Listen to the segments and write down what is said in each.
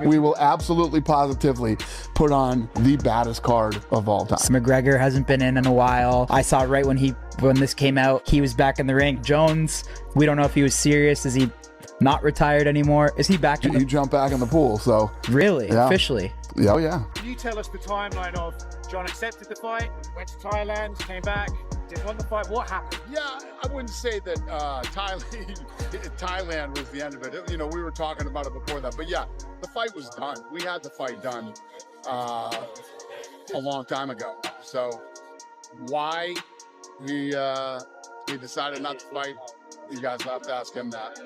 We will absolutely, positively put on the baddest card of all time. McGregor hasn't been in a while. I saw right when this came out, he was back in the ring. Jones, we don't know if he was serious. Is he not retired anymore? Is he back? You jump back in the pool, so. Really? Yeah. Officially? Oh, yeah. Can you tell us the timeline of Jon accepted the fight, went to Thailand, came back, didn't want the fight? What happened? Yeah, I wouldn't say that Thailand was the end of it. You know, we were talking about it before that. But yeah, the fight was done. We had the fight done a long time ago. So why he decided not to fight, you guys have to ask him that.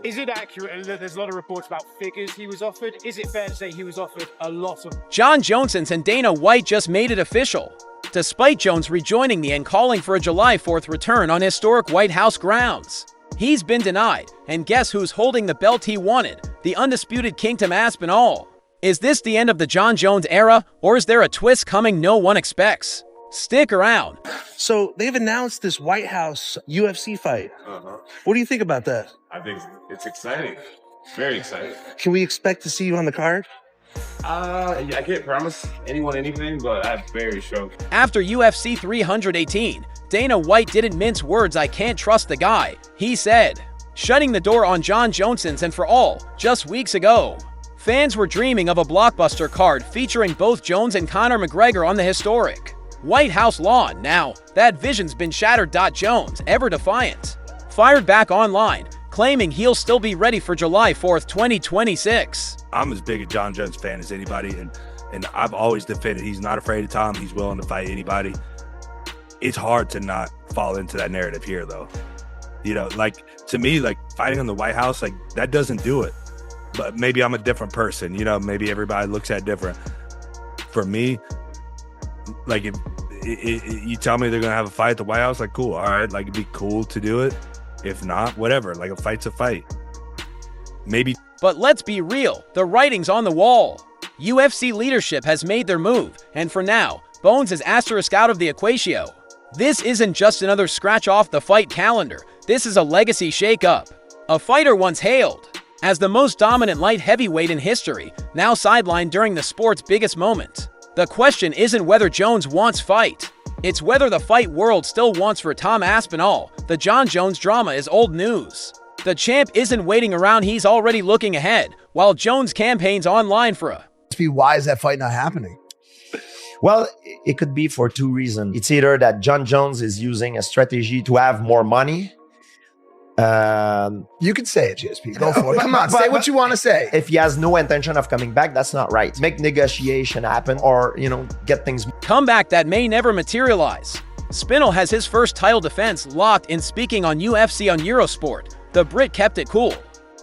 Is it accurate? There's a lot of reports about figures he was offered. Is it fair to say he was offered a lot of? Jon Jones and Dana White just made it official, despite Jones rejoining and calling for a July 4th return on historic White House grounds. He's been denied, and guess who's holding the belt he wanted? The undisputed Kingdom Aspinall. Is this the end of the Jon Jones era, or is there a twist coming no one expects? Stick around. So they've announced this White House UFC fight. What do you think about that? I think it's exciting. Very exciting. Can we expect to see you on the card? I can't promise anyone anything, but I'm very sure. After UFC 318, Dana White didn't mince words. I can't trust the guy, he said, shutting the door on Jon Jones and for all just weeks ago. Fans were dreaming of a blockbuster card featuring both Jones and Conor McGregor on the historic White House lawn. Now, that vision's been shattered. Jones, ever defiant, fired back online, claiming he'll still be ready for July 4th, 2026. I'm as big a Jon Jones fan as anybody, and I've always defended he's not afraid of time. He's willing to fight anybody. It's hard to not fall into that narrative here, though. You know, like, to me, like, fighting in the White House, like, that doesn't do it. But maybe I'm a different person, you know, maybe everybody looks at it different. For me, like, if you tell me they're going to have a fight at the White House, like, cool, all right, like, it'd be cool to do it. If not, whatever, like, a fight's a fight. Maybe. But let's be real, the writing's on the wall. UFC leadership has made their move, and for now, Bones is asterisk out of the equatio. This isn't just another scratch off the fight calendar, this is a legacy shakeup. A fighter once hailed as the most dominant light heavyweight in history, now sidelined during the sport's biggest moment. The question isn't whether Jones wants fight, it's whether the fight world still wants for Tom Aspinall. The Jon Jones drama is old news. The champ isn't waiting around, he's already looking ahead, while Jones campaigns online for a... Why is that fight not happening? Well, it could be for two reasons. It's either that Jon Jones is using a strategy to have more money. You can say it, GSP. Go for it. Come on, say what you want to say. If he has no intention of coming back, that's not right. Make negotiation happen, or, you know, get things... Comeback that may never materialize. Aspinall has his first title defense locked in. Speaking on UFC on Eurosport, the Brit kept it cool.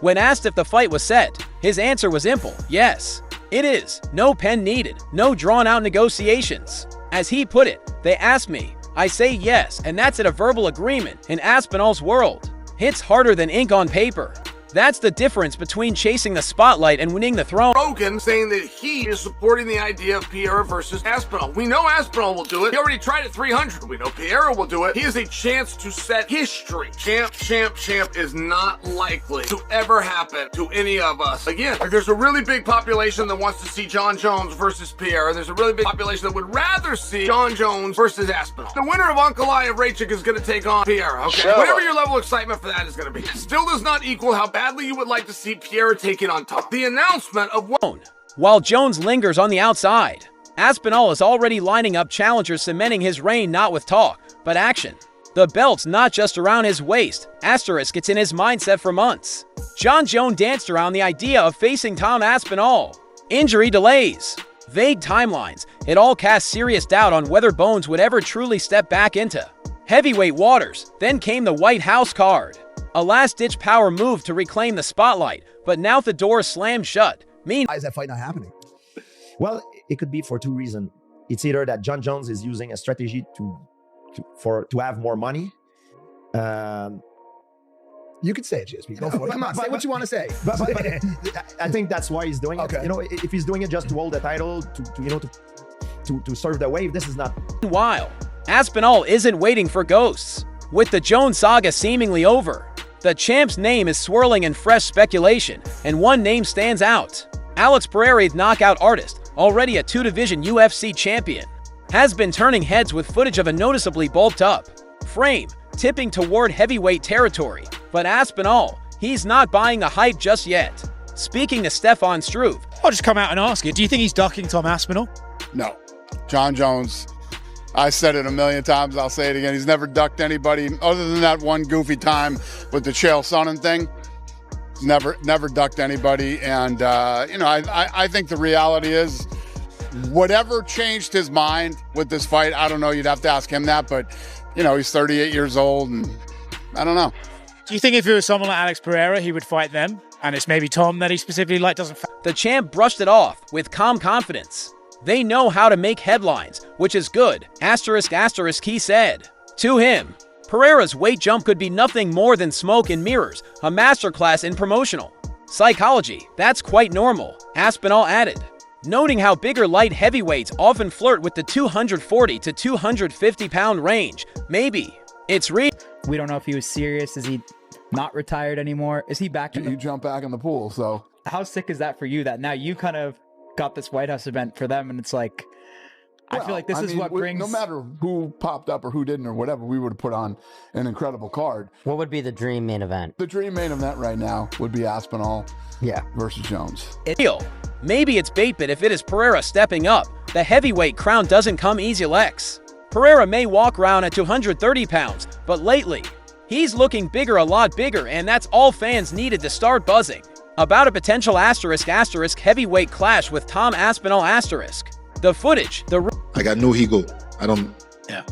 When asked if the fight was set, his answer was simple: yes, it is. No pen needed, no drawn-out negotiations. As he put it, they asked me, I say yes, and that's a verbal agreement. In Aspinall's world, hits harder than ink on paper. That's the difference between chasing the spotlight and winning the throne. Rogan saying that he is supporting the idea of Pereira versus Aspinall. We know Aspinall will do it. He already tried at 300. We know Pereira will do it. He has a chance to set history. Champ is not likely to ever happen to any of us. Again, like, there's a really big population that wants to see Jon Jones versus Pereira. There's a really big population that would rather see Jon Jones versus Aspinall. The winner of Uncle I of Rachik is going to take on Pereira, okay? Sure. Whatever your level of excitement for that is going to be. It still does not equal how badly you would like to see Pereira taken on top. The announcement of what... While Jones lingers on the outside, Aspinall is already lining up challengers, cementing his reign not with talk, but action. The belt's not just around his waist, asterisk, it's in his mindset for months. Jon Jones danced around the idea of facing Tom Aspinall. Injury delays, vague timelines, it all cast serious doubt on whether Bones would ever truly step back into heavyweight waters. Then came the White House card. A last-ditch power move to reclaim the spotlight, but now the door slammed shut. Why is that fight not happening? Well, it could be for two reasons. It's either that Jon Jones is using a strategy to have more money. You could say it, GSP. Go for it. Come on, say what you want to say. But I think that's why he's doing it. Okay. You know, if he's doing it just to hold the title, to serve the wave, this is not... While Aspinall isn't waiting for ghosts. With the Jones saga seemingly over, the champ's name is swirling in fresh speculation, and one name stands out: Alex Pereira, knockout artist, already a 2-division UFC champion, has been turning heads with footage of a noticeably bulked up frame, tipping toward heavyweight territory. But Aspinall, he's not buying the hype just yet. Speaking to Stefan Struve, I'll just come out and ask you, do you think he's ducking Tom Aspinall? No. Jon Jones, I said it a million times, I'll say it again. He's never ducked anybody other than that one goofy time with the Chael Sonnen thing. He's never ducked anybody. And, you know, I think the reality is whatever changed his mind with this fight, I don't know, you'd have to ask him that. But, you know, he's 38 years old and I don't know. Do you think if it was someone like Alex Pereira, he would fight them? And it's maybe Tom that he specifically doesn't. The champ brushed it off with calm confidence. They know how to make headlines, which is good, asterisk asterisk, he said. To him, Pereira's weight jump could be nothing more than smoke and mirrors, a masterclass in promotional psychology. That's quite normal, Aspinall added, noting how bigger light heavyweights often flirt with the 240 to 250 pound range. Maybe it's real. We don't know if he was serious. Is he not retired anymore? Is he back? You jump back in the pool. So how sick is that for you that now you kind of got this White House event for them, and it's like, I feel like this is what brings. No matter who popped up or who didn't or whatever, we would have put on an incredible card. What would be the dream main event? The dream main event right now would be Aspinall, versus Jones. Maybe it's bait, but if it is Pereira stepping up, the heavyweight crown doesn't come easy. Lex Pereira may walk around at 230 pounds, but lately he's looking bigger, a lot bigger, and that's all fans needed to start buzzing about a potential asterisk asterisk heavyweight clash with Tom Aspinall asterisk. The footage, I got no ego. I don't. Yeah,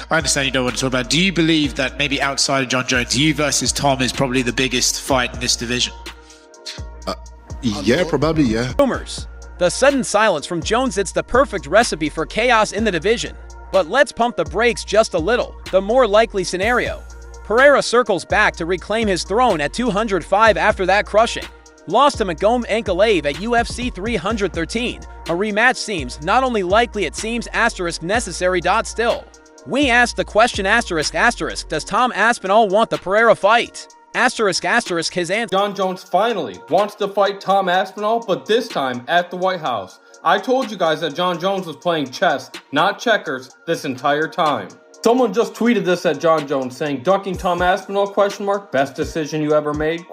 I understand you don't want to talk about it. Do you believe that maybe outside of Jon Jones, you versus Tom is probably the biggest fight in this division? Yeah, probably, yeah. Rumors. The sudden silence from Jones, it's the perfect recipe for chaos in the division. But let's pump the brakes just a little. The more likely scenario, Pereira circles back to reclaim his throne at 205 after that crushing loss to Magom Ankalaev at UFC 313. A rematch seems not only likely, it seems asterisk necessary. Still, we asked the question asterisk asterisk, does Tom Aspinall want the Pereira fight? Asterisk asterisk, his answer. Jon Jones finally wants to fight Tom Aspinall, but this time at the White House. I told you guys that Jon Jones was playing chess, not checkers, this entire time. Someone just tweeted this at Jon Jones saying, ducking Tom Aspinall, ? Best decision you ever made, ?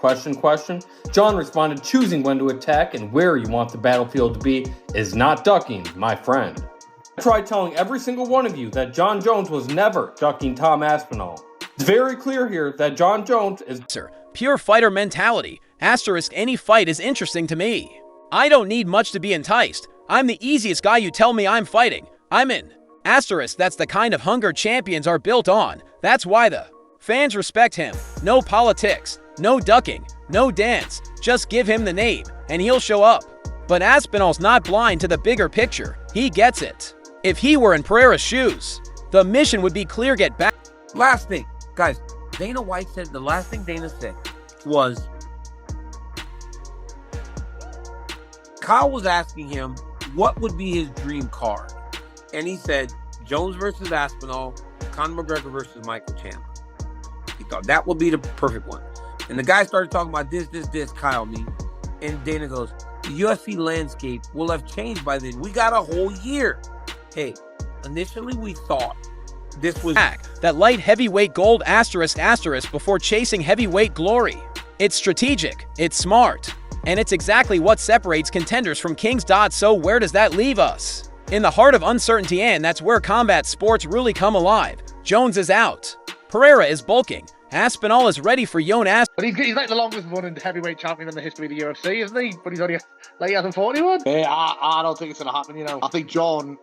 Jon responded, choosing when to attack and where you want the battlefield to be is not ducking, my friend. I tried telling every single one of you that Jon Jones was never ducking Tom Aspinall. It's very clear here that Jon Jones is pure fighter mentality. Asterisk, any fight is interesting to me. I don't need much to be enticed. I'm the easiest guy. You tell me I'm fighting, I'm in. Asterisk, that's the kind of hunger champions are built on. That's why the fans respect him. No politics, no ducking, no dance. Just give him the name and he'll show up. But Aspinall's not blind to the bigger picture. He gets it. If he were in Pereira's shoes, the mission would be clear. Get back. Last thing, guys, Dana White said, the last thing Dana said was, Kyle was asking him what would be his dream card. And he said, Jones versus Aspinall, Conor McGregor versus Michael Chandler. He thought that would be the perfect one. And the guy started talking about this, Kyle, me. And Dana goes, the UFC landscape will have changed by then. We got a whole year. Hey, initially we thought this was that light heavyweight gold asterisk asterisk before chasing heavyweight glory. It's strategic, it's smart, and it's exactly what separates contenders from kings. So where does that leave us? In the heart of uncertainty, and that's where combat sports really come alive. Jones is out. Pereira is bulking. Aspinall is ready for Jonas. But he's like the longest running heavyweight champion in the history of the UFC, isn't he? But he's only like he hasn't fought anyone. Yeah, I don't think it's going to happen, you know. I think Jon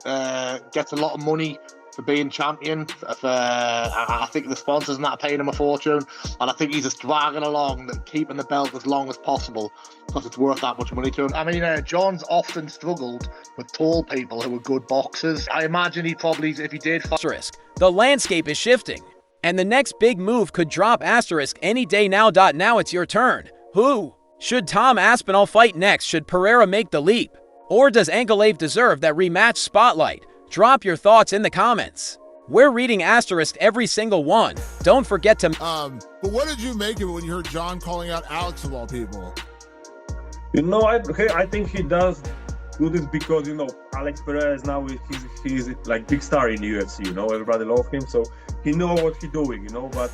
gets a lot of money for being champion. I think the sponsors and that are paying him a fortune. And I think he's just dragging along, keeping the belt as long as possible because it's worth that much money to him. I mean, Jon's often struggled with tall people who are good boxers. I imagine he probably, if he did... The landscape is shifting, and the next big move could drop asterisk any day now. Now it's your turn. Who should Tom Aspinall fight next? Should Pereira make the leap? Or does Ankalaev deserve that rematch spotlight? Drop your thoughts in the comments. We're reading asterisk every single one. Don't forget to... But what did you make of it when you heard Jon calling out Alex of all people? You know, I think he does do this because, you know, Alex Pereira is now he's like big star in the UFC. You know, everybody loves him, so he know what he's doing. You know, but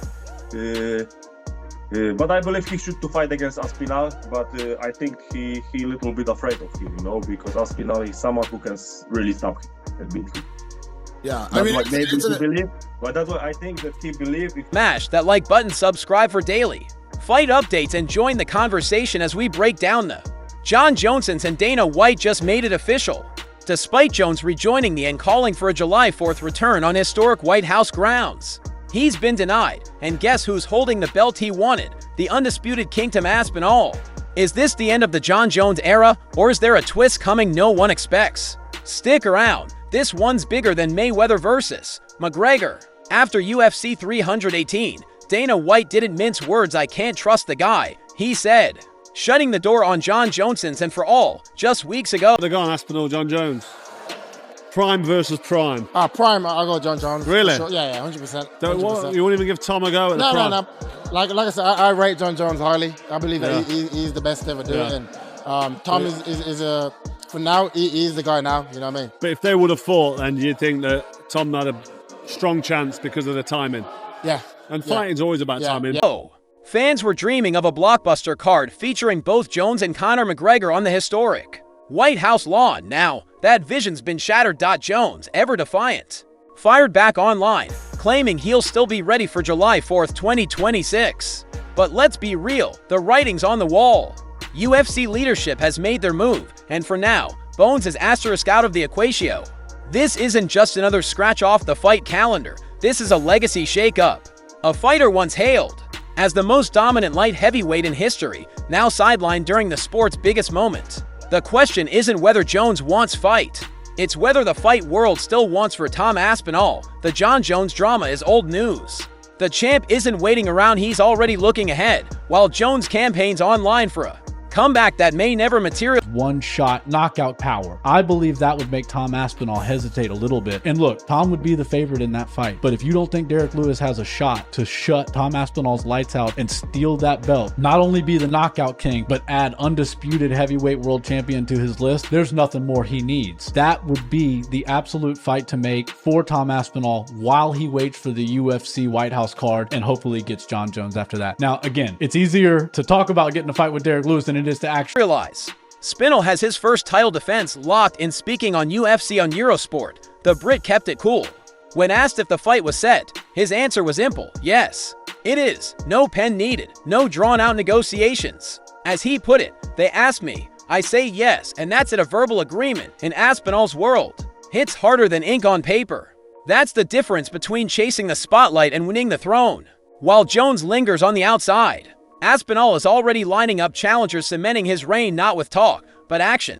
I believe he should to fight against Aspinall. But I think he a little bit afraid of him. You know, because Aspinall is someone who can really stop him and beat him. Yeah, That's what maybe he believe. But that's what I think that he believes. Smash that like button, subscribe for daily fight updates, and join the conversation as we break down the Jon Jones and Dana White just made it official. Despite Jones rejoining the and calling for a July 4th return on historic White House grounds, he's been denied, and guess who's holding the belt he wanted? The undisputed Kingdom Aspinall. Is this the end of the Jon Jones era, or is there a twist coming no one expects? Stick around, this one's bigger than Mayweather versus McGregor. After UFC 318, Dana White didn't mince words. I can't trust the guy, he said, shutting the door on Jon Jones and for all just weeks ago. The guy on Aspinall, Jon Jones. Prime versus Prime. Prime, I'll go Jon Jones. Really? Sure. Yeah, 100%. You won't even give Tom a go at the Prime? No. Like I said, I rate Jon Jones highly. I believe that he's the best to ever do it. And Tom is a, for now, he's the guy now, you know what I mean? But if they would have fought, then you think that Tom had a strong chance because of the timing? Yeah. And fighting's always about timing. Oh, fans were dreaming of a blockbuster card featuring both Jones and Conor McGregor on the historic White House lawn. Now, that vision's been shattered. Jones, ever defiant, fired back online, claiming he'll still be ready for July 4th, 2026. But let's be real, the writing's on the wall. UFC leadership has made their move, and for now, Bones is asterisk out of the equation. This isn't just another scratch off the fight calendar, this is a legacy shake-up. A fighter once hailed as the most dominant light heavyweight in history, now sidelined during the sport's biggest moment. The question isn't whether Jones wants fight, it's whether the fight world still wants for Tom Aspinall. The Jon Jones drama is old news. The champ isn't waiting around, he's already looking ahead, while Jones campaigns online for a comeback that may never materialize. One-shot knockout power. I believe that would make Tom Aspinall hesitate a little bit. And look, Tom would be the favorite in that fight. But if you don't think Derek Lewis has a shot to shut Tom Aspinall's lights out and steal that belt, not only be the knockout king, but add undisputed heavyweight world champion to his list, there's nothing more he needs. That would be the absolute fight to make for Tom Aspinall while he waits for the UFC White House card and hopefully gets Jon Jones after that. Now, again, it's easier to talk about getting a fight with Derek Lewis than it is to actually realize. Aspinall has his first title defense locked in. Speaking on UFC on Eurosport, the Brit kept it cool. When asked if the fight was set, his answer was simple: yes, it is. No pen needed, no drawn-out negotiations. As he put it, they asked me, I say yes, and that's it. A verbal agreement. In Aspinall's world, hits harder than ink on paper. That's the difference between chasing the spotlight and winning the throne. While Jones lingers on the outside, Aspinall is already lining up challengers, cementing his reign not with talk, but action.